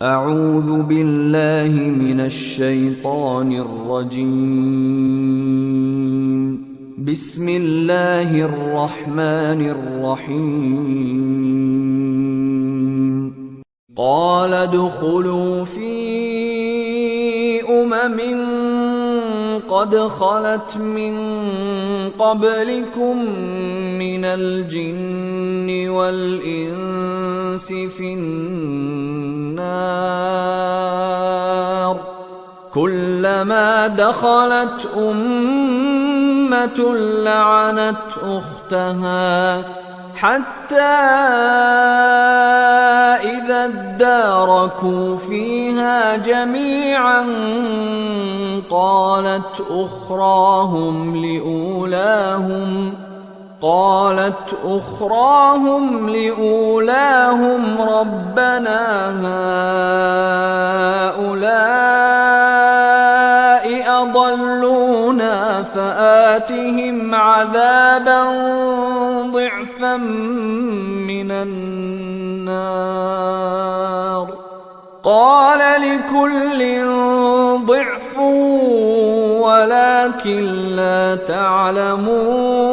أعوذ بالله من الشيطان الرجيم. بسم الله الرحمن الرحيم. قال ادخلوا في قد خلت من قبلكم من الجن والإنس في النار كلما دخلت أمة لعنت أختها حتى إذا اداركوا فيها جميعا قالت أخراهم لأولاهم ربنا هؤلاء أضلونا فآتهم عذابا ضعفا من النار قال لكل ضعف ولكن لا تعلمون